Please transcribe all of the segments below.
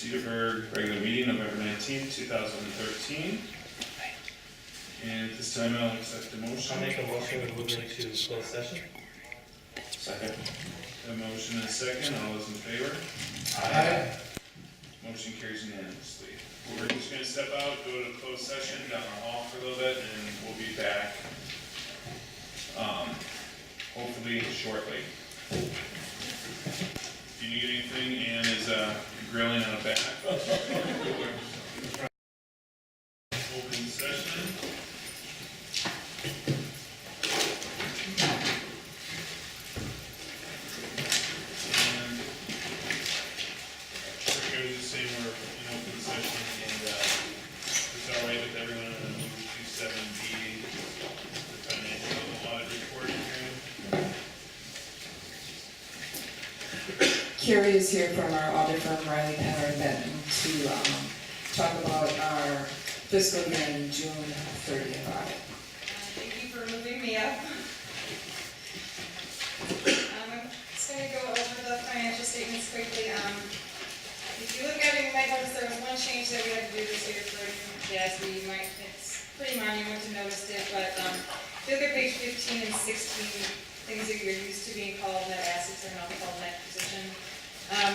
Cedarburg regular meeting, November 19th, 2013. And at this time, I'll accept the motion. I'll make a motion to move into closed session. Second. A motion and a second. All those in favor? Aye. Motion carries unanimously. We're just going to step out, go to closed session down our hall for a little bit, and we'll be back hopefully shortly. If you need anything, Ann is grilling on a back. Open session. And we're going to just say we're in open session, and it's all right with everyone on the move to 7B, the financial audit report hearing. Carrie is here from our audit firm, Riley Penner and Benton, to talk about our fiscal year ending June 30th audit. Thank you for moving me up. I'm just going to go over the financial statements quickly. If you look at it, you might notice there was one change that we had to do this year for yes, we might, it's pretty minor, you wouldn't have noticed it, but if you look at page 15 and 16, things that you're used to being called net assets are now called net position.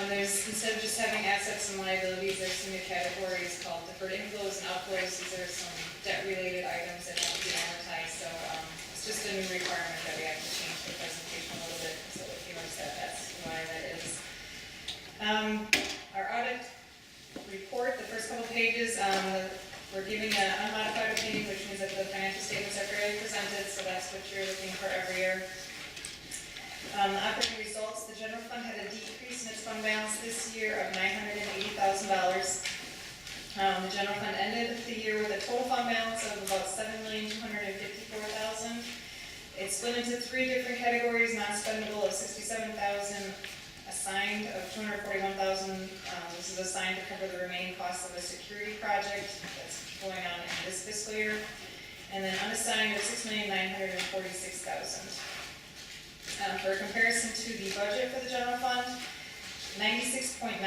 There's, instead of just having assets and liabilities, there's some new categories called deferred inflows and outflows. These are some debt-related items that have to be amortized, so it's just a new requirement that we have to change the presentation a little bit, so if you notice that, that's why that is. Our audit report, the first couple pages, we're giving an unmodified opinion, which means that the financial statements are fairly presented, so that's what you're looking for every year. Operating results, the general fund had a decrease in its fund balance this year of $980,000. The general fund ended the year with a total fund balance of about $7,254,000. It's split into three different categories: non-spendable of $67,000, assigned of $241,000. This is assigned to cover the remaining costs of a security project that's going on in this fiscal year, and then unassigned of $6,946,000. For comparison to the budget for the general fund, 96.9%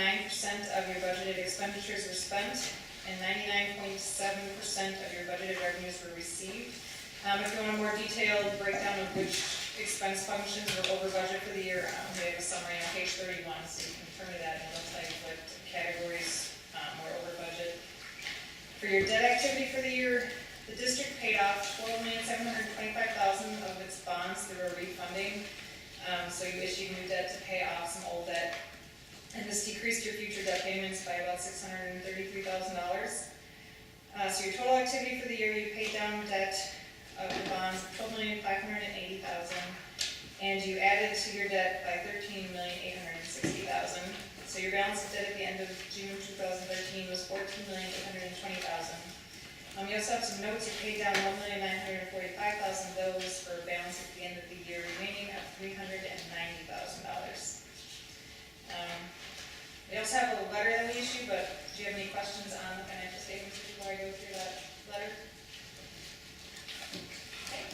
of your budgeted expenditures were spent, and 99.7% of your budgeted revenues were received. If you want a more detailed breakdown of which expense functions were over budget for the year, we have a summary on page 31, so you can turn to that and it'll tell you what categories were over budget. For your debt activity for the year, the district paid off $12,725,000 of its bonds through a refunding. So you issued new debt to pay off some old debt, and this decreased your future debt payments by about $633,000. So your total activity for the year, you paid down debt of the bonds of $12,580,000, and you added to your debt by $13,860,000. So your balance of debt at the end of June 2013 was $14,820,000. You also have some notes. You paid down $1,945,000. Those for a balance at the end of the year remaining of $390,000. We also have a letter that we issued, but do you have any questions on the financial statements before I go through that letter? Okay.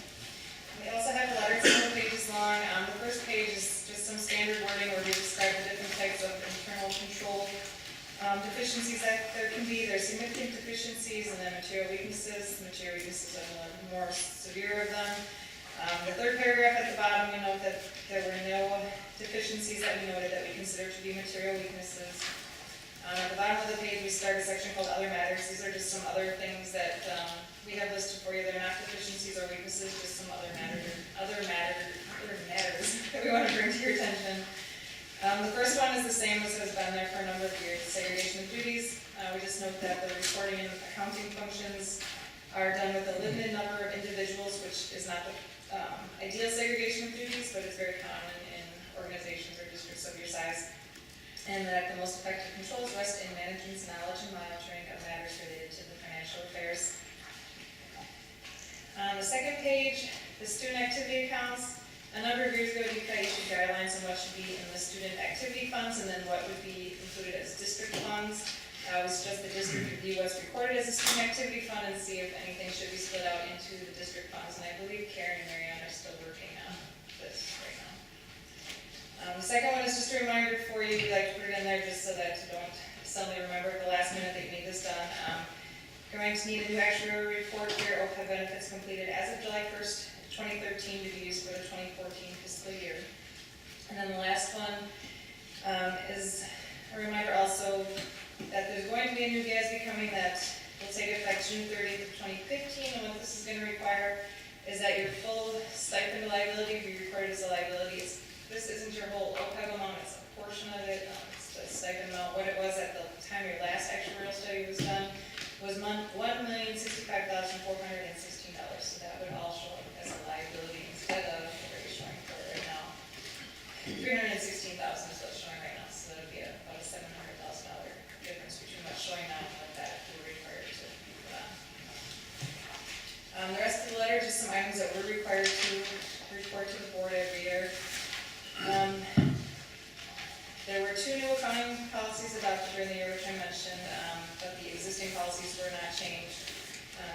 We also have a letter, it's 4 pages long. The first page is just some standard wording where we describe the different types of internal control deficiencies that there can be. There's significant deficiencies and then material weaknesses. Material weaknesses are the more severe of them. The third paragraph at the bottom, we note that there were no deficiencies that we noted that we consider to be material weaknesses. At the bottom of the page, we start a section called Other Matters. These are just some other things that we have listed for you. They're not deficiencies or weaknesses, just some other matters that we want to bring to your attention. The first one is the same as has been there for a number of years, segregation of duties. We just note that the reporting and accounting functions are done with a limited number of individuals, which is not the ideal segregation of duties, but it's very common in organizations or districts of your size. And that the most effective controls rest in management's knowledge and monitoring of matters related to the financial affairs. On the second page, the student activity accounts. A number of years ago, DPI issued guidelines on what should be in the student activity funds and then what would be included as district funds. It was just the district review what's recorded as a student activity fund and see if anything should be split out into the district funds. And I believe Karen and Marianne are still working on this right now. The second one is just a reminder for you. We like to put it in there just so that you don't suddenly remembered at the last minute that you need this done. Going to need a new actuary report for your OPEB benefits completed as of July 1st, 2013 to be used for the 2014 fiscal year. And then the last one is a reminder also that there's going to be a new GASB coming that will take effect June 30th of 2015, and what this is going to require is that your full stipend liability be recorded as a liability. This isn't your whole OPEB amount, it's a portion of it, it's the stipend amount. What it was at the time your last actuarial study was done was $1,065,416, so that would all show up as a liability instead of what you're showing for right now. $316,000 is what's showing right now, so that would be about a $700,000 difference between what's showing now and what that we're required to put on. The rest of the letter, just some items that we're required to report to the board every year. There were 2 new accounting policies adopted during the year, which I mentioned, but the existing policies were not changed.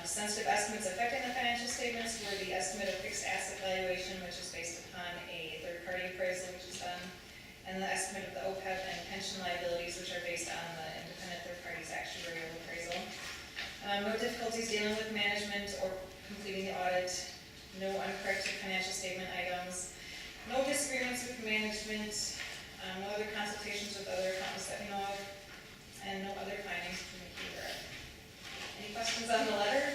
Sensitive estimates affecting the financial statements were the estimate of fixed asset valuation, which is based upon a third-party appraisal, which is done, and the estimate of the OPEB and pension liabilities, which are based on the independent third party's actuarial appraisal. No difficulties dealing with management or completing the audit, no uncorrected financial statement items, no disagreements with management, no other consultations with other accountants that we know of, and no other findings to make you aware of. Any questions on the letter?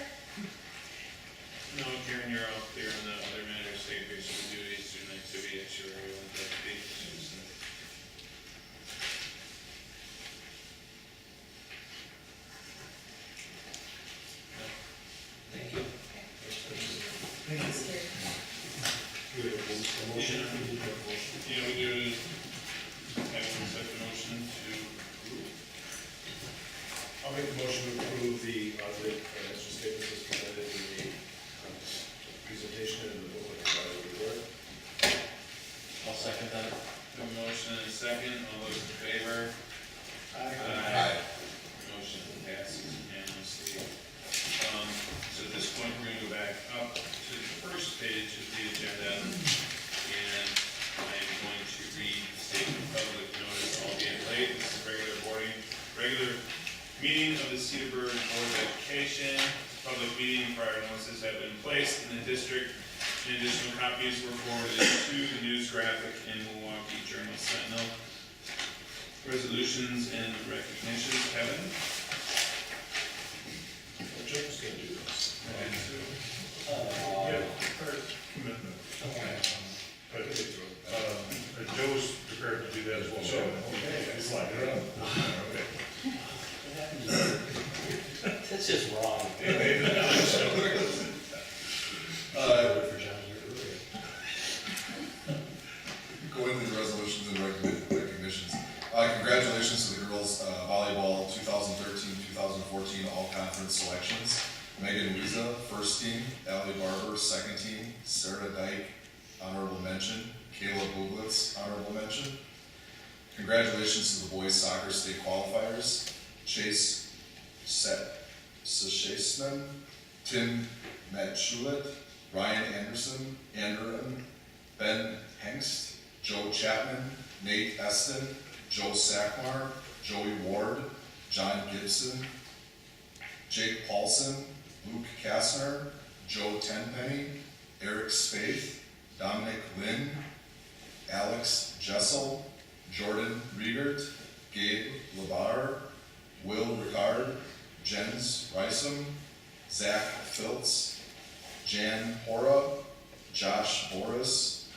No, Karen, you're all clear on the other matters, segregation of duties, student activity, actuarial, and deputy issues. Thank you. Motion. Yeah, we do have one second motion to approve. I'll make the motion to approve the audited financial statements as presented in the presentation and the booklet provided report. I'll second that. A motion and a second, all those in favor? Aye. Motion passes unanimously. So at this point, we're gonna go back up to the first page of the agenda, and I am going to read the statement of public notice, albeit late. This is regular meeting of the Cedarburg Board of Education. Public meeting prior notices have been placed in the district, and additional copies were forwarded to the News Graphic and Milwaukee Journal Sentinel. Resolutions and recognitions, Kevin? Joe was gonna do this. Yeah, commitment. But Joe's prepared to do that as well. Sure, okay. It's like, okay. That's just wrong. For John here earlier. Going through the resolutions and recognitions. Congratulations to the girls volleyball 2013-2014 all-conference selections. Megan Wiesa, first team. Allie Barber, second team. Sarah Dyke, honorable mention. Kayla Buglitz, honorable mention. Congratulations to the boys soccer state qualifiers. Chase Sechesman, Tim Matschulet, Ryan Anderson, Ben Hengst, Joe Chapman, Nate Eston, Joe Sackmar, Joey Ward, John Gibson, Jake Paulson, Luke Kastner, Joe Tenpenny, Eric Spaeth, Dominic Lynn, Alex Jessel, Jordan Riegert, Gabe Labar, Will Ricard, Jens Rysam, Zach Filtz, Jan Hora, Josh Boris,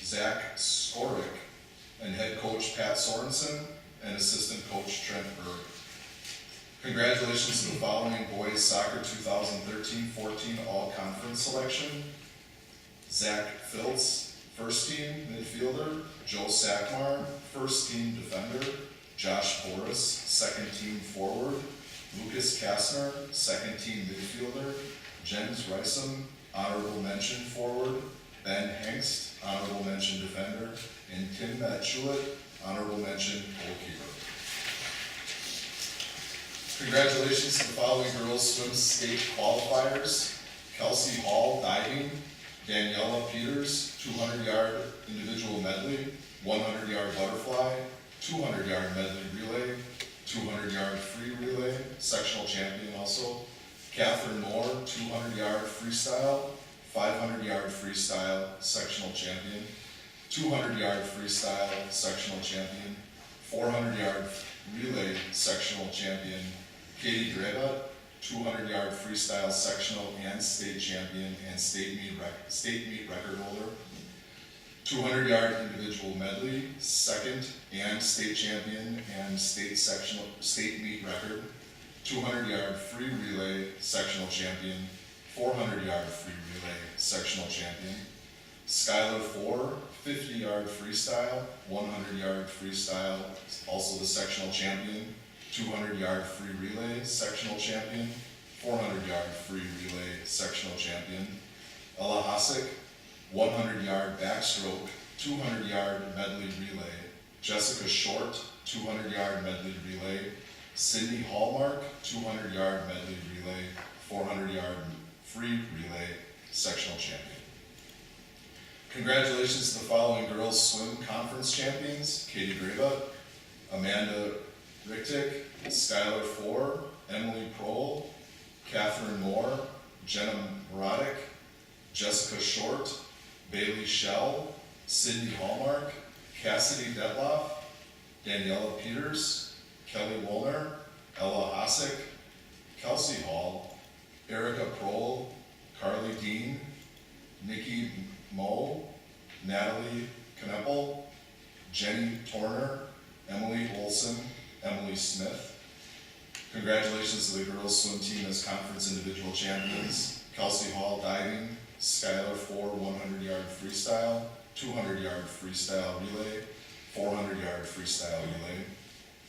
Zach Skorik, and head coach Pat Sorensen, and assistant coach Trent Berg. Congratulations to the following boys soccer 2013-14 all-conference selection. Zach Filtz, first team midfielder. Joe Sackmar, first team defender. Josh Boris, second team forward. Lucas Kastner, second team midfielder. Jens Rysam, honorable mention forward. Ben Hengst, honorable mention defender. And Tim Matschulet, honorable mention goalkeeper. Congratulations to the following girls swim state qualifiers. Kelsey Hall, diving. Daniela Peters, 200-yard individual medley, 100-yard butterfly, 200-yard medley relay. 200-yard free relay, sectional champion also. Catherine Moore, 200-yard freestyle, 500-yard freestyle, sectional champion. 200-yard freestyle, sectional champion. 400-yard relay, sectional champion. Katie Greba, 200-yard freestyle, sectional and state champion and state meet record holder. 200-yard individual medley, second and state champion and state meet record. 200-yard free relay, sectional champion. 400-yard free relay, sectional champion. Skylar 4, 50-yard freestyle, 100-yard freestyle, also the sectional champion. 200-yard free relay, sectional champion. 400-yard free relay, sectional champion. Ella Hasek, 100-yard backstroke, 200-yard medley relay. Jessica Short, 200-yard medley relay. Sydney Hallmark, 200-yard medley relay. 400-yard free relay, sectional champion. Congratulations to the following girls swim conference champions: Katie Greba, Amanda Richtick, Skylar 4, Emily Prohl, Catherine Moore, Jenna Moradic, Jessica Short, Bailey Shell, Cindy Hallmark, Cassidy Detloff, Daniela Peters, Kelly Woolner, Ella Hasek, Kelsey Hall, Erica Prohl, Carly Dean, Nikki Moe, Natalie Kneppel, Jenny Torner, Emily Olson, Emily Smith. Congratulations to the girls swim team as conference individual champions: Kelsey Hall diving, Skylar 4, 100-yard freestyle, 200-yard freestyle relay, 400-yard freestyle relay.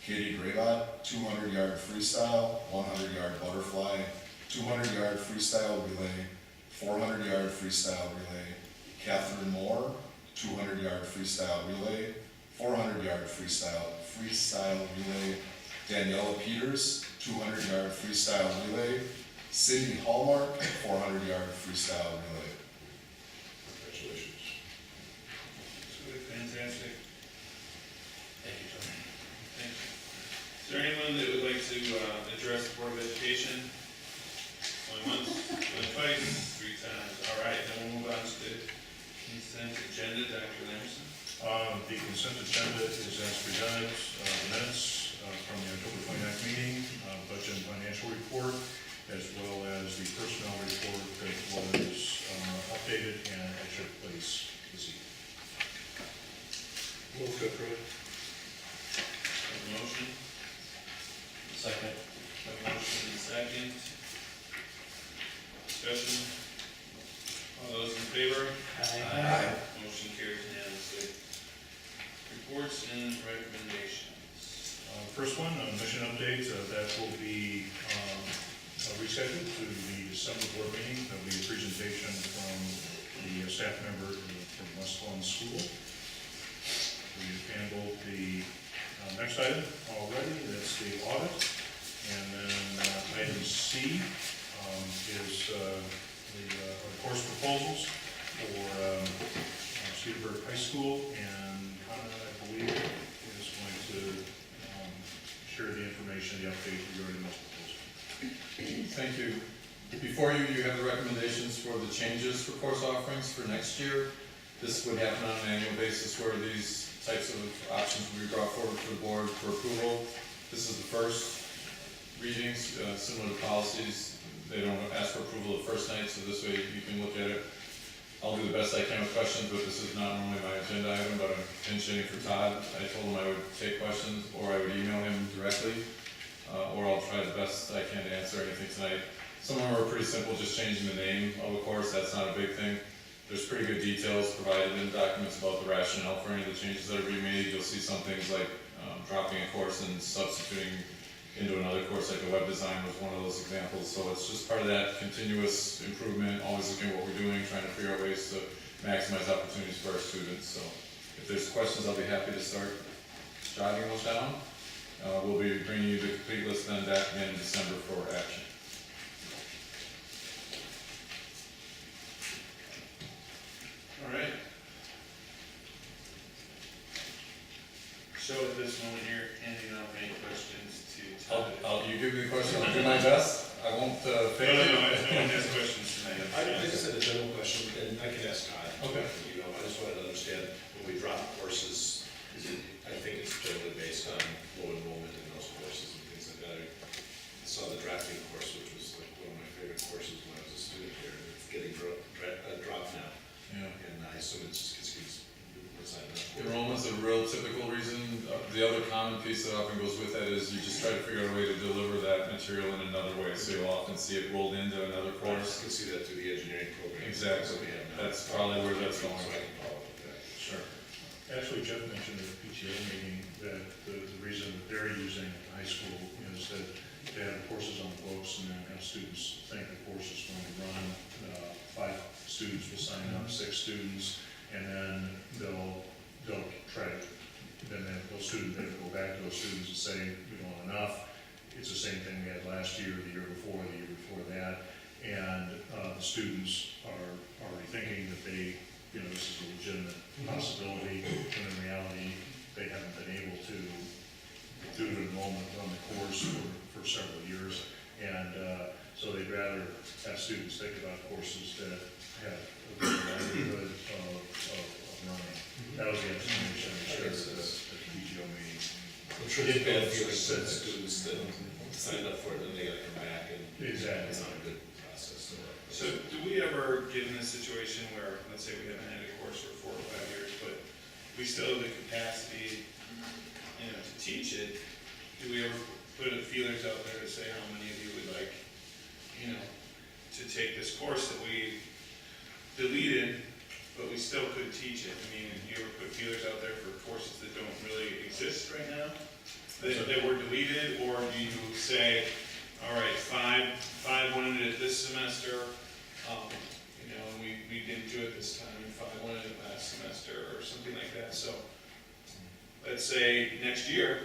Katie Graybot, 200-yard freestyle, 100-yard butterfly, 200-yard freestyle relay, 400-yard freestyle relay. Catherine Moore, 200-yard freestyle relay, 400-yard freestyle relay. Daniela Peters, 200-yard freestyle relay. Cindy Hallmark, 400-yard freestyle relay. Congratulations. Fantastic. Thank you, Tony. Thank you. Is there anyone that would like to address the Board of Education? Only once, only twice, 3 times. All right, then we'll move on to the consent agenda. Dr. Lamson. The consent agenda is as presented, minutes from the October 29th meeting, budget and financial report, as well as the personnel report that was updated and that took place this evening. Move to approve. Have a motion. Second. Have a motion and a second. Discussion. All those in favor? Aye. Motion carries unanimously. Reports and recommendations. First one, mission update, that will be rescheduled to the December board meeting. There will be a presentation from the staff member from West Lawn School. We've handled the next item already, that's the audit. And then item C is the course proposals for Cedarburg High School, and Hannah, I believe, is going to share the information, the update regarding those proposals. Thank you. Before you, you have the recommendations for the changes for course offerings for next year. This would happen on an annual basis where these types of options will be brought forward to the board for approval. This is the first readings, similar to policies. They don't ask for approval the first night, so this way you can look at it. I'll do the best I can with questions, but this is not normally my agenda item, but I'm pinch hitting for Todd. I told him I would take questions, or I would email him directly, or I'll try the best I can to answer anything tonight. Some of them are pretty simple, just changing the name of a course, that's not a big thing. There's pretty good details provided in the documents about the rationale for any of the changes that are being made. You'll see some things like dropping a course and substituting into another course, like a web design was one of those examples. So it's just part of that continuous improvement, always looking at what we're doing, trying to figure out ways to maximize opportunities for our students. So if there's questions, I'll be happy to start jotting those down. We'll be bringing you the complete list then back again in December for action. All right. So at this moment, you're handing out any questions to You give me the question, I'll do my best. I won't, No, fail you. no one has questions tonight. I just had a general question, and I can ask Todd. Okay. You know, I just wanted to understand, when we drop courses, is it, I think it's generally based on low enrollment in those courses and things like that. I saw the drafting course, which was like one of my favorite courses when I was a student here, and it's getting dropped now. Yeah. And I assume it's just because we're signing up for it. Enrollment's a real typical reason. The other common piece that often goes with that is you just try to figure out a way to deliver that material in another way. So you'll often see it rolled into another I course. can see that through the engineering program. Exactly. We have now. That's probably where that's going. So I can follow up with that. Sure. Actually, Jeff mentioned at the PTO meeting that the reason that they're using the high school is that they have courses on the books and then have students think the course is going to run. 5 students will sign up, 6 students, and then they'll try to, those students, they go back to those students and say, we don't want enough. It's the same thing we had last year, the year before that, and the students are already thinking that they, this is a legitimate possibility, when in reality, they haven't been able to do an enrollment on the course for several years, and so they'd rather have students think about courses that have a good likelihood of running. That was the explanation I shared at the PTO meeting. I'm sure they've got a feeling that students that signed up for it, then they gotta come back and. Exactly. It's not a good process. So do we ever get in a situation where, let's say we haven't had a course for 4 or 5 years, but we still have the capacity, to teach it? Do we ever put feelers out there to say how many of you would like, to take this course that we deleted, but we still could teach it? I mean, do you ever put feelers out there for courses that don't really exist right now, that were deleted, or do you say, all right, five wanted it this semester, and we didn't do it this time, and 5 wanted it last semester, or something like that? So, let's say next year,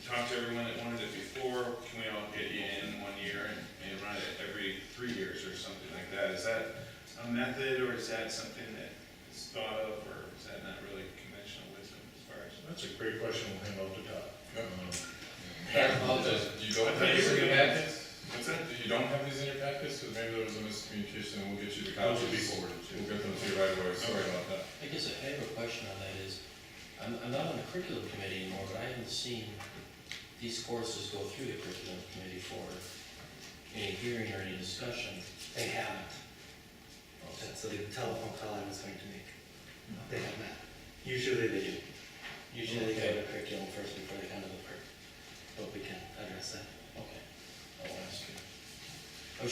talk to everyone that wanted it before, can we all get you in 1 year and run it every 3 years or something like that? Is that a method, or is that something that is thought of, or is that not really conventional wisdom as far as? That's a great question, we'll hand off to Todd. I apologize, you don't have these in your packets? What's that? You don't have these in your packets, because maybe there was a miscommunication, and we'll get you the Those copies. will be forwarded to you. We'll get them to you right away, sorry about that. I guess I have a question on that is, I'm not on the curriculum committee anymore, but I haven't seen these courses go through the curriculum committee for any hearing or any discussion. They haven't. That's the telephone call I was going to make. They have not. Usually they do. Usually they go to curriculum first before they come to the perk. But we can address that. Okay, I'll ask you. I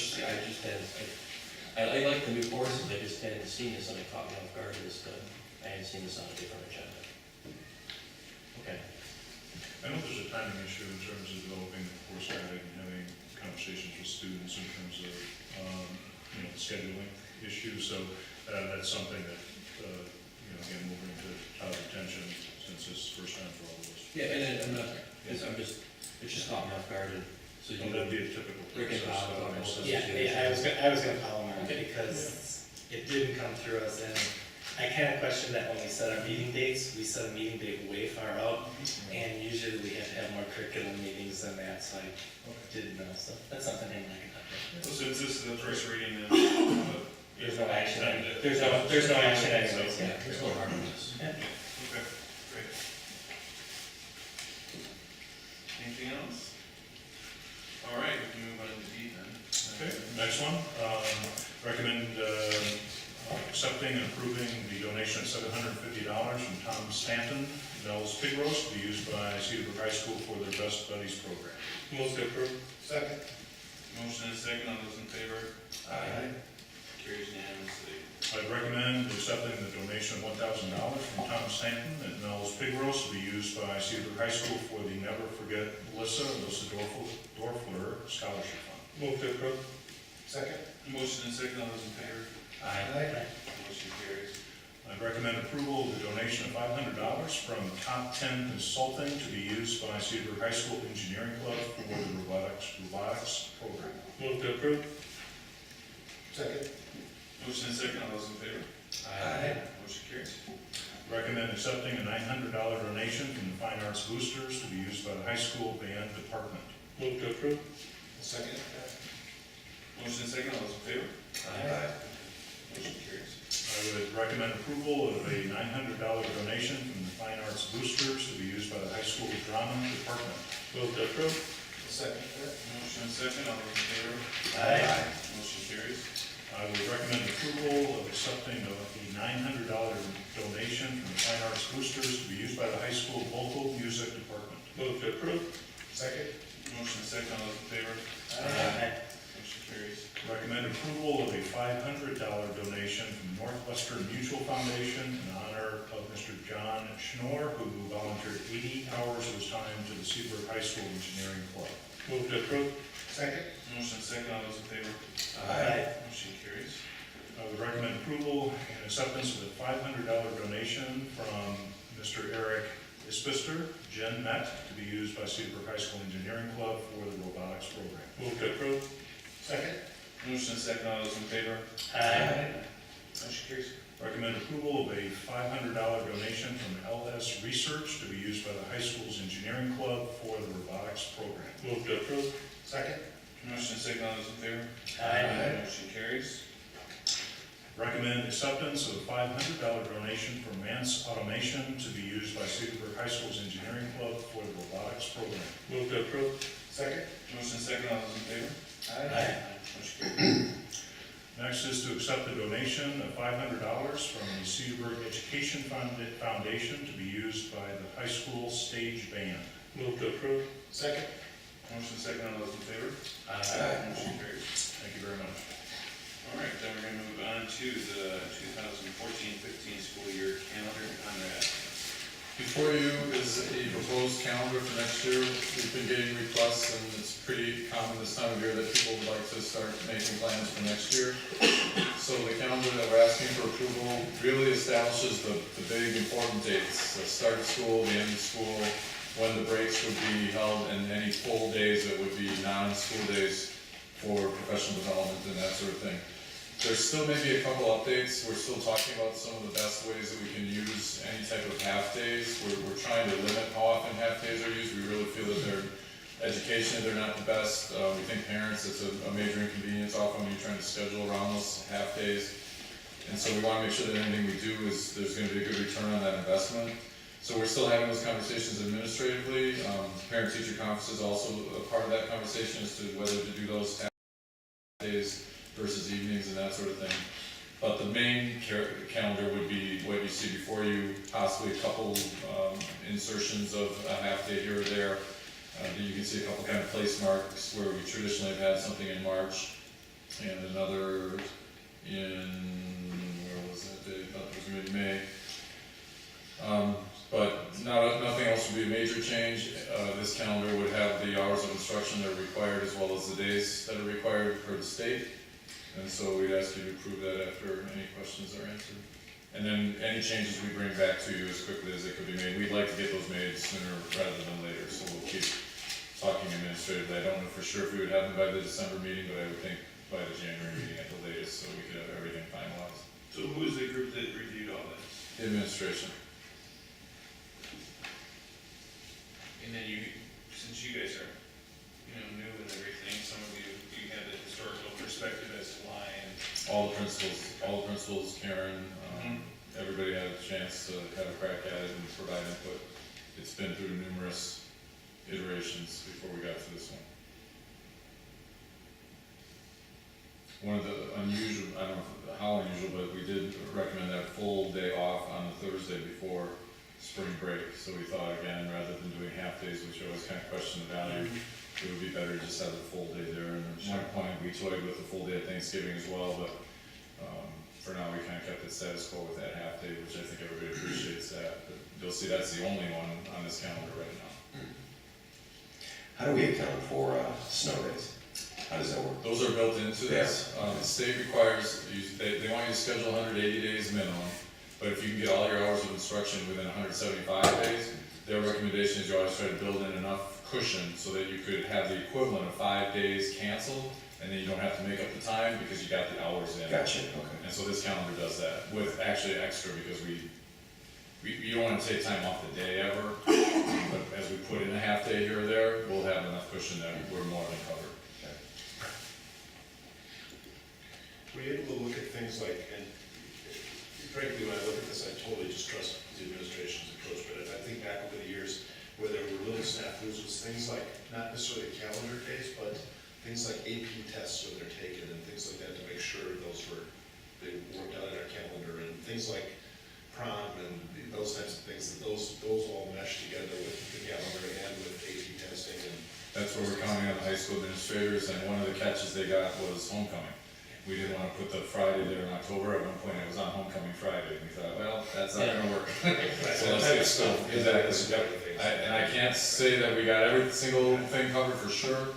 like the new courses, I just hadn't seen this, and it caught me off guard, I hadn't seen this on a different agenda. Okay. I know there's a timing issue in terms of developing the course guide and having conversations with students in terms of, scheduling issues, so that's something that, again, we'll bring to Todd's attention since it's the first time for all of us. Yeah, and I'm not, it just caught me off guard, and so you That'd be a typical Rick and process. Bob, that makes sense. Yeah, I was gonna follow on because it didn't come through us, and I kind of questioned that when we set our meeting dates. We set a meeting date way far out, and usually we have to have more curriculum meetings than that, so I didn't know, so that's something I can update. So since this is the first reading, then. There's no action, there's no action anyways, yeah. There's no harm in this. Yeah. Okay, great. Anything else? All right, we can move on to D then. Okay, next one, recommend accepting and approving the donation of $750 from Tom Stanton, Mel's Pig Roast, to be used by Cedarburg High School for their Best Buddies program. Move to approve. Second. Motion and second, all those in favor? Aye. Carries unanimously. I'd recommend accepting the donation of $1,000 from Tom Stanton at Mel's Pig Roast to be used by Cedarburg High School for the Never Forget Melissa Dorfler Scholarship Fund. Move to approve. Second. Motion and second, all those in favor? Aye. Motion carries. I'd recommend approval of the donation of $500 from Top 10 Consulting to be used by Cedarburg High School Engineering Club for the robotics program. Move to approve. Second. Motion and second, all those in favor? Motion carries. Recommend accepting a $900 donation from the Fine Arts Boosters to be used by the high school band department. Move to approve. Second? Motion and second, all those in favor? Motion carries. I would recommend approval of a $900 donation from the Fine Arts Boosters to be used by the high school drama department. Move to approve. Second? Motion and second, all those in favor? Motion carries. I would recommend approval of accepting a $900 donation from the Fine Arts Boosters to be used by the high school vocal music department. Move to approve. Second? Motion and second, all those in favor? Motion carries. Recommend approval of a $500 donation from Northwestern Mutual Foundation in honor of Mr. John Schnorr, who volunteered 80 hours of his time to the Cedarburg High School Engineering Club. Move to approve. Second? Motion and second, all those in favor? Motion carries. I would recommend approval and acceptance of the $500 donation from Mr. Eric Ispister, Gen Met, to be used by Cedarburg High School Engineering Club for the robotics program. Move to approve. Second? Motion and second, all those in favor? Motion carries. Recommend approval of a $500 donation from LS Research to be used by the high school's engineering club for the robotics program. Move to approve. Second? Motion and second, all those in favor? Motion carries. Recommend acceptance of a $500 donation from Mance Automation to be used by Cedarburg High School's engineering club for the robotics program. Move to approve. Second? Motion and second, all those in favor? Motion carries. Next is to accept the donation of $500 from the Cedarburg Education Foundation to be used by the high school stage band. Move to approve. Second? Motion and second, all those in favor? Motion carries. Thank you very much. All right, then we're gonna move on to the 2014-15 school year calendar. Conrad. Before you is a proposed calendar for next year. We've been getting requests, and it's pretty common this time of year that people would like to start making plans for next year. So the calendar that we're asking for approval really establishes the big important dates, the start of school, the end of school, when the breaks would be held, and any full days that would be non-school days for professional development and that sort of thing. There's still maybe a couple updates. We're still talking about some of the best ways that we can use any type of half days. We're trying to limit how often half days are used. We really feel that they're education, they're not the best. We think parents, it's a major inconvenience often when you're trying to schedule around those half days. And so we want to make sure that anything we do is, there's going to be a good return on that investment. So we're still having those conversations administratively. Parent-teacher conference is also a part of that conversation as to whether to do those half days versus evenings and that sort of thing. But the main calendar would be what you see before you, possibly a couple insertions of a half day here or there. You can see a couple kind of place marks where we traditionally have had something in March and another in, where was that day? I thought it was mid-May. But nothing else would be a major change. This calendar would have the hours of instruction that are required as well as the days that are required per the state. And so we'd ask you to approve that after any questions are answered. And then any changes we bring back to you as quickly as they could be made. We'd like to get those made sooner rather than later, so we'll keep talking administratively. I don't know for sure if we would have them by the December meeting, but I would think by the January meeting at the latest, so we could have everything finalized. So who is the group that reviewed all this? The administration. And then you, since you guys are, new and everything, some of you have the historical perspective as to why, and All the principals, Karen, everybody had a chance to have a crack at it and provide input. It's been through numerous iterations before we got to this one. One of the unusual, I don't know how unusual, but we did recommend that full day off on the Thursday before spring break. So we thought, again, rather than doing half days, which I always kind of question the value, it would be better to just have a full day there. And at one point, we toyed with a full day of Thanksgiving as well, but for now, we kind of kept it status quo with that half day, which I think everybody appreciates that. But you'll see that's the only one on this calendar right now. How do we account for snow days? How does that work? Those are built into this. The state requires, they want you to schedule 180 days minimum, but if you can get all your hours of instruction within 175 days, their recommendation is you always try to build in enough cushion so that you could have the equivalent of 5 days canceled and then you don't have to make up the time because you got the hours in. Gotcha, okay. And so this calendar does that with actually extra because you don't wanna take time off the day ever, but as we put in a half day here or there, we'll have enough cushion that we're more than covered. Were you able to look at things like, and frankly, when I look at this, I totally just trust the administration's approach, but if I think back over the years where there were little snafus, was things like, not necessarily calendar days, but things like AP tests when they're taken and things like that to make sure they worked out in our calendar, and things like prom and those types of things, that those all mesh together with the calendar and with AP testing and. That's where we're counting on the high school administrators, and one of the catches they got was homecoming. We didn't wanna put the Friday there in October, at one point it was on homecoming Friday, and we thought, well, that's not gonna work. So let's get still, exactly. And I can't say that we got every single thing covered for sure,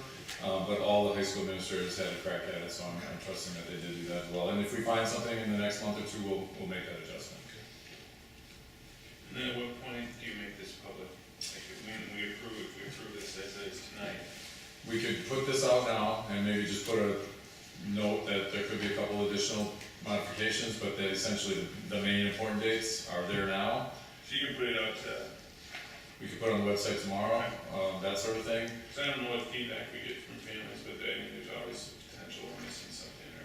but all the high school administrators had a crack at it, so I'm trusting that they did do that as well. And if we find something in the next month or two, we'll make that adjustment. And then at what point do you make this public? Like, when we approve this as is tonight? We could put this out now and maybe just put a note that there could be a couple additional modifications, but that essentially the main important dates are there now. So you can put it out to, We could put it on the website tomorrow, that sort of thing. because I don't know what feedback we get from families, but I mean, there's always potential we're missing something, or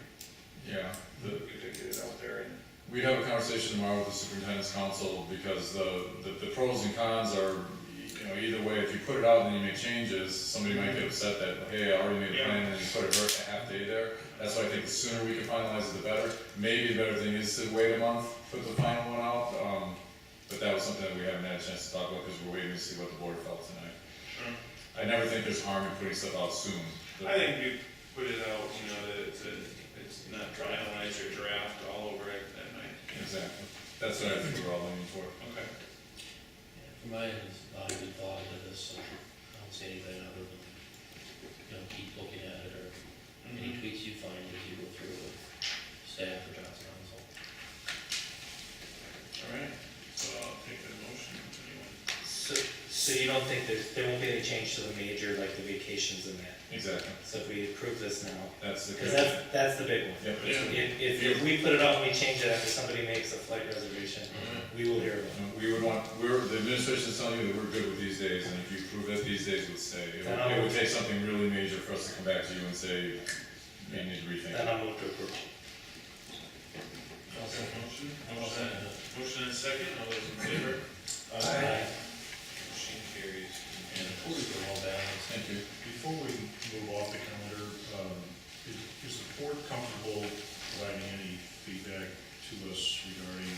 Yeah. we could get it out there and. We'd have a conversation tomorrow with the superintendent's council, because the pros and cons are, either way, if you put it out and then you make changes, somebody might get upset that, hey, I already made a plan, and then you put a half day there. That's why I think the sooner we can finalize it, the better. Maybe the better thing is to wait a month, put the final one out, but that was something that we haven't had a chance to talk about, because we're waiting to see what the board felt tonight. Sure. I never think there's harm in putting stuff out soon. I think you put it out, that it's not finalized or draft all over it that night. Exactly. That's what I think we're all aiming for. Okay. For mine, it's not a good thought into this, so I don't see anything other than, keep looking at it, or any tweaks you find as you go through with staff or Johnson Council. All right, so I'll take the motion. Anyone? So you don't think there won't be any change to the major, like the vacations and that? Exactly. So if we approve this now, That's the. because that's the big one. Yep. If we put it out and we change it after somebody makes a flight reservation, we will hear about it. The administration's telling you that we're good with these days, and if you prove that these days would stay, it would take something really major for us to come back to you and say, you need to rethink. Then I'll move to approve. Motion and second, all those in favor? Aye. Motion carries. And before we go all balance, Thank you. Before we move off the calendar, is the board comfortable providing any feedback to us regarding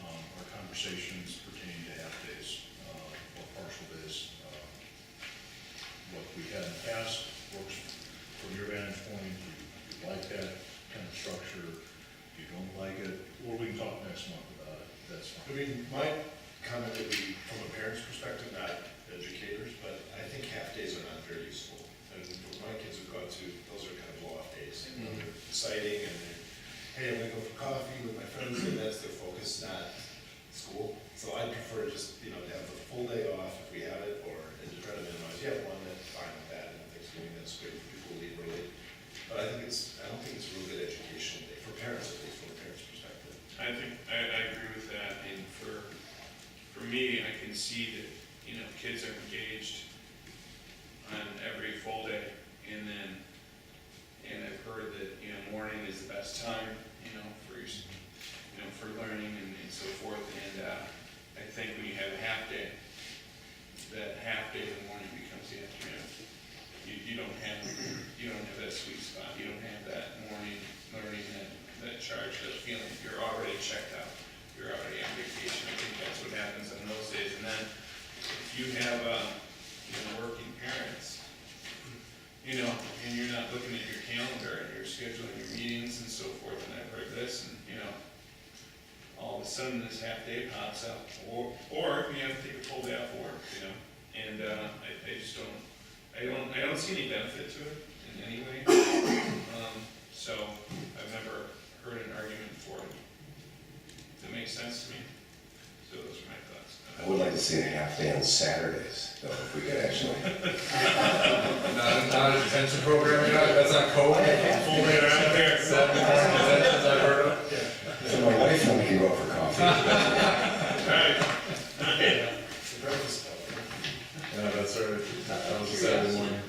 our conversations pertaining to half-days or partial days? What we had in the past works from your vantage point. Do you like that kind of structure? If you don't like it, or we can talk next month about it. That's I fine. mean, my comment would be from a parent's perspective, not educators, but I think half days are not very useful. And my kids have gone to, those are kind of blow-off days. They're exciting and they're, hey, I'm gonna go for coffee with my friends, and that's their focus, not school. So I prefer just, to have the full day off if we have it, or and to try to minimize. You have one, that's fine with that, and Thanksgiving, that's great for people to leave early. But I don't think it's a real good educational day, for parents at least, from a parent's perspective. I agree with that, and for me, I can see that, kids are engaged on every full day, and I've heard that, morning is the best time, for learning and so forth, and I think when you have a half day, that half day in the morning becomes the afternoon. You don't have that sweet spot, you don't have that morning learning, that charge, that feeling, you're already checked out, you're already on vacation. I think that's what happens on those days, and then if you have, working parents, and you're not looking at your calendar and you're scheduling your meetings and so forth, and I've heard this, and, all of a sudden this half day pops up, or you have to take a full day off work, and, I just don't see any benefit to it in any way. So I've never heard an argument for it. That makes sense to me. So those are my thoughts. I would like to see a half day on Saturdays, though, if we could actually. Not a detention program, that's not code. Full day around there. Saturday morning detentions I've heard of. So my wife and I can go out for coffee. Alright, Yeah, that's right. That was a Saturday morning.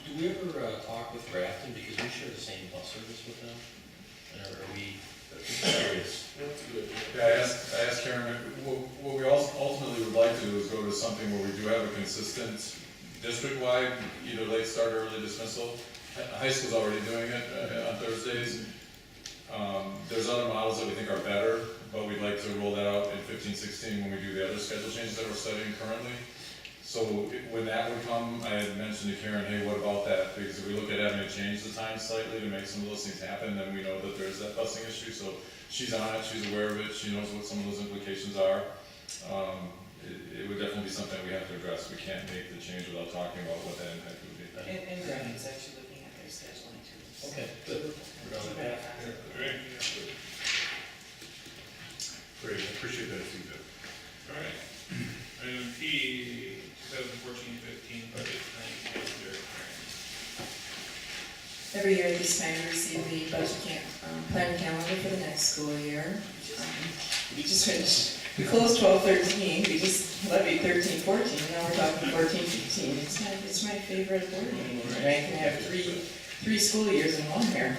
Do we ever talk with Grafton, because we share the same bus service with them? And are we, curious? Yeah, I asked Karen, what we ultimately would like to do is go to something where we do have a consistent district-wide, either late start or early dismissal. High school's already doing it on Thursdays. There's other models that we think are better, but we'd like to roll that out in 15-16 when we do the other schedule changes that we're studying currently. So when that would come, I had mentioned to Karen, hey, what about that? Because if we look at having to change the time slightly to make some of those things happen, then we know that there's that busing issue. So she's on it, she's aware of it, she knows what some of those implications are. It would definitely be something we have to address. We can't make the change without talking about what that impact would be. And Grafton's actually looking at their scheduling too. Okay, good. We're on the path. great, Great, I appreciate that feedback. alright. Item P, 2014-15 budget planning calendar. Every year at this time, we receive the planning calendar for the next school year. We just finished, we closed 12-13, we just levied 13-14, now we're talking 14-15. It's my favorite board meeting, and I can have three school years in one here.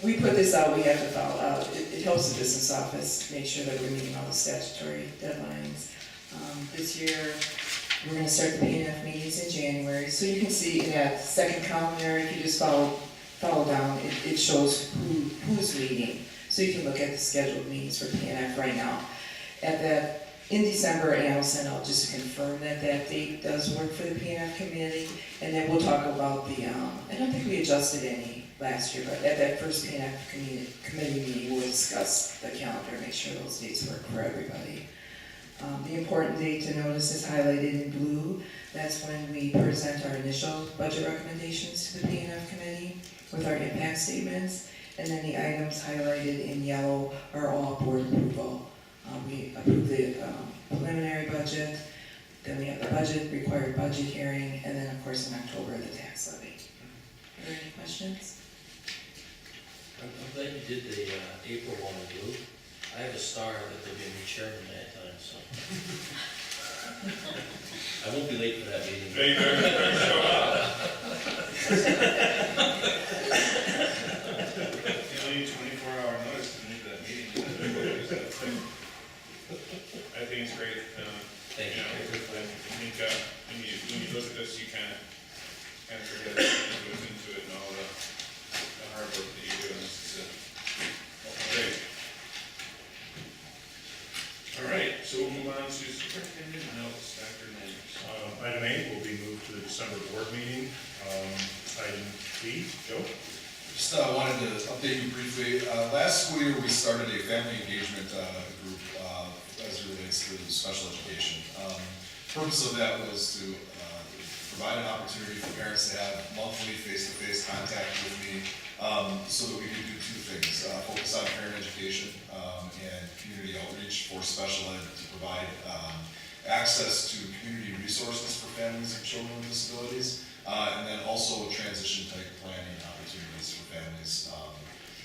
We put this out, we have to follow out, it helps the business office make sure that we're meeting all the statutory deadlines. This year, we're gonna start the P&F meetings in January, so you can see in that second column there, if you just follow down, it shows who's meeting. So you can look at the scheduled meetings for P&F right now. In December, and I'll send out just to confirm that date does work for the P&F committee, and then we'll talk about I don't think we adjusted any last year, but at that first P&F committee meeting, we'll discuss the calendar, make sure those dates work for everybody. The important date to notice is highlighted in blue. That's when we present our initial budget recommendations to the P&F committee with our impact statements. And then the items highlighted in yellow are all board approval. We approve the preliminary budget, then we have the required budget hearing, and then of course in October, the tax levy. Are there any questions? I'm glad you did the April one in blue. I have a star that there'll be a new chairman that time, so. I won't be late for that meeting. Hey, you better show up. You only need 24-hour notice to make that meeting. I think it's great. Thank you. I think when you look at this, you kind of forget what goes into it and all the hard work that you do, and this is great. All right, so we'll move on to superintendent notes, Dr. Manners. Item A will be moved to the December board meeting. Item B, Joe? Just wanted to update you briefly. Last school year, we started a family engagement group as it relates to special education. Purpose of that was to provide an opportunity for parents to have monthly face-to-face contact with me so that we could do two things. Focus on parent education and community outreach for special ed to provide access to community resources for families of children with disabilities, and then also transition type planning opportunities for families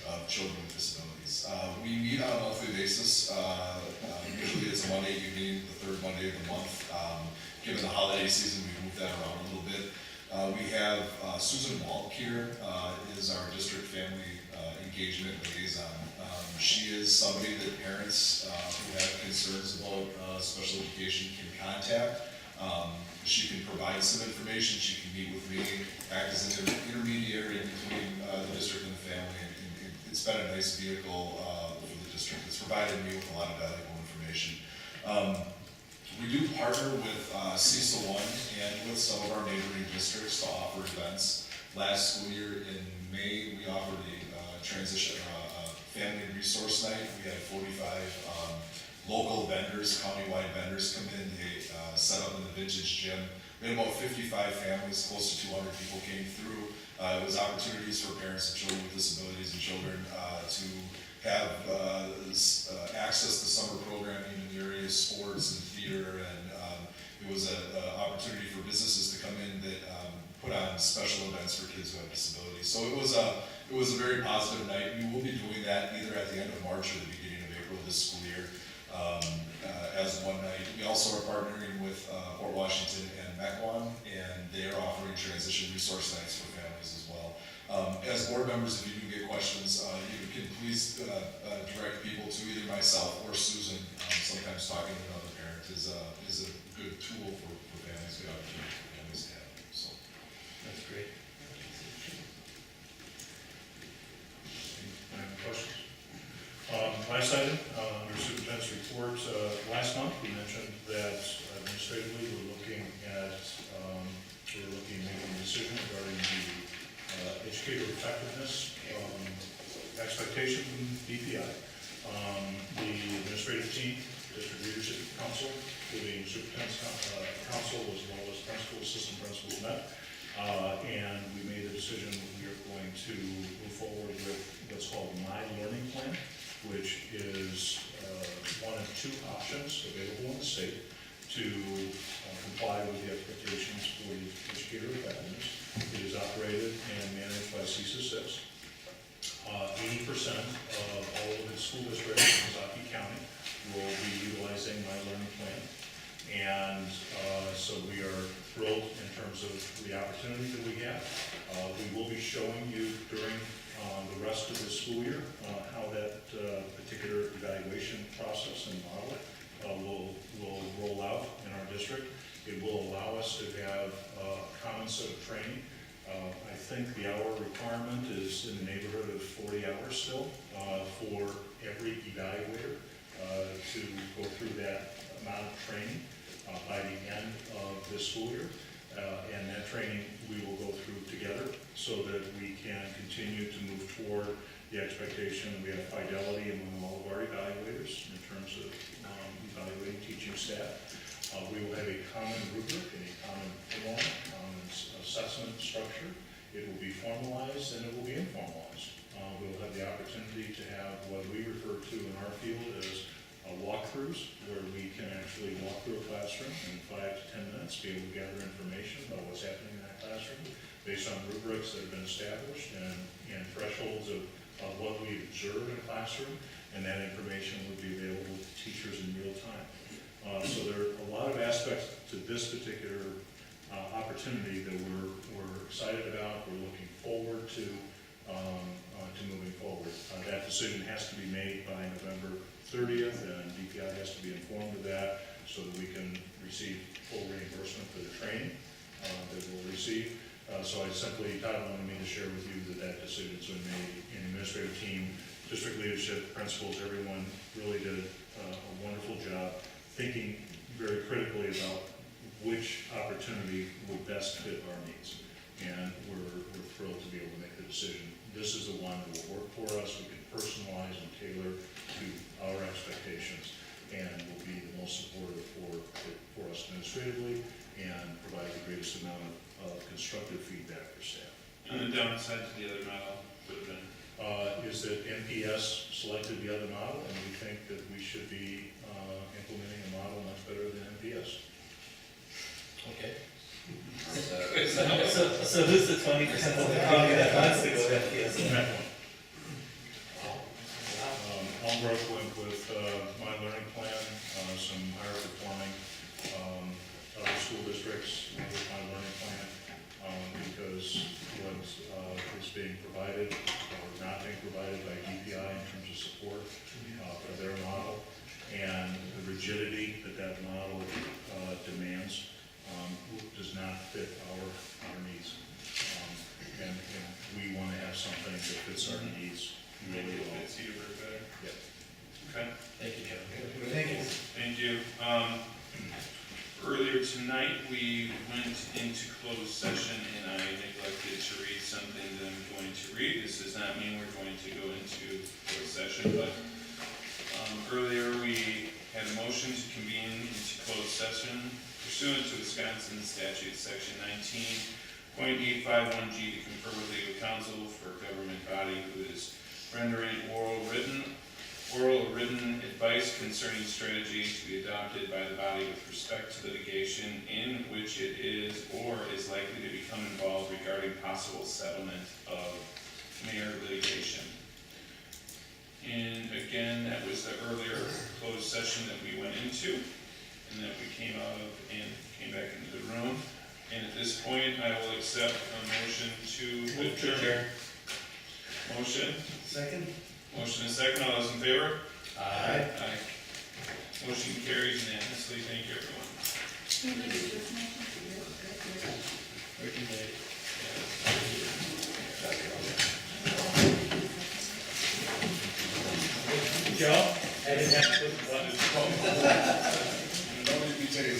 of children with disabilities. We meet on a monthly basis. Usually it's a Monday evening, the third Monday of the month. Given the holiday season, we move that around a little bit. We have Susan Walk here, is our district family engagement liaison. She is somebody that parents who have concerns about special education can contact. She can provide some information, she can meet with me, act as an intermediary between the district and the family. And it's been a nice vehicle for the district. It's provided me with a lot of valuable information. We do partner with CISA 1 and with some of our neighboring districts to offer events. Last school year in May, we offered a transition, family resource night. We had 45 local vendors, countywide vendors come in. They set up in the vintage gym. We had about 55 families, close to 200 people came through. It was opportunities for parents of children with disabilities and children to have access to summer programming in the area. It was an opportunity for businesses to come in that put on special events for kids who have disabilities. So it was a very positive night. We will be doing that either at the end of March or the beginning of April this school year as one night. We also are partnering with Fort Washington and Mequon, and they are offering transition resource nights for families as well. As board members, if you do get questions, you can please direct people to either myself or Susan. Sometimes talking to another parent is a good tool for families, good opportunity for families to have. So. That's great. Any questions? Last item, under superintendent's report, last month we mentioned that administratively we're looking at making a decision regarding the educator effectiveness expectation from DPI. The administrative team, district leadership council, including superintendent's council as well as principal, assistant principals met. And we made the decision that we are going to move forward with what's called My Learning Plan, which is one of two options available in the state to comply with the expectations for the educator effectiveness. It is operated and managed by CESA 6. 80% of all of its school districts in Kentucky County will be utilizing My Learning Plan. And so we are thrilled in terms of the opportunity that we have. We will be showing you during the rest of the school year how that particular evaluation process and model will roll out in our district. It will allow us to have a common set of training. I think the hour requirement is in the neighborhood of 40 hours still for every evaluator to go through that amount of training by the end of this school year. And that training we will go through together so that we can continue to move toward the expectation that we have fidelity among all of our evaluators in terms of evaluating teaching staff. We will have a common rubric and a common form, common assessment structure. It will be formalized and it will be informalized. We'll have the opportunity to have what we refer to in our field as walkthroughs, where we can actually walk through a classroom in 5 to 10 minutes, be able to gather information about what's happening in that classroom based on rubrics that have been established and thresholds of what we observe in a classroom, and that information would be available to teachers in real time. So there are a lot of aspects to this particular opportunity that we're excited about, we're looking forward to moving forward. That decision has to be made by November 30th, and DPI has to be informed of that so that we can receive full reimbursement for the training that we'll receive. So I simply, Todd wanted me to share with you that decision's been made, and the administrative team, district leadership, principals, everyone really did a wonderful job thinking very critically about which opportunity would best fit our needs. And we're thrilled to be able to make the decision. This is the one that will work for us. We can personalize and tailor to our expectations and will be the most supportive for us administratively and provide the greatest amount of constructive feedback for staff. And the downside to the other model would have been? Is that NPS selected the other model, and we think that we should be implementing a model much better than NPS. Okay. So who's the 20% of the county that wants to go to FPS? Elmbrook went with My Learning Plan, some higher performing other school districts went with My Learning Plan because what is being provided or not being provided by DPI in terms of support for their model and the rigidity that model demands does not fit our needs. And we want to have something that fits our needs really well. Fit Cedarburg better? Yep. Okay. Thank you, John. Thank you. Thank you. Earlier tonight, we went into closed session and I neglected to read something that I'm going to read. This does not mean we're going to go into closed session, but earlier we had a motion to convene into closed session pursuant to Wisconsin statute section 19.851G to confer with legal counsel for a government body who is rendering oral or written advice concerning strategy to be adopted by the body with respect to litigation in which it is or is likely to become involved regarding possible settlement of mayor litigation. And again, that was the earlier closed session that we went into and that we came out of and came back into the room. And at this point, I will accept a motion to adjourn. Motion? Second? Motion and second, all those in favor? Aye. Aye. Motion carries unanimously, thank you, everyone. Ricky made it. Joe? I didn't have to put the button. Don't make me tell you.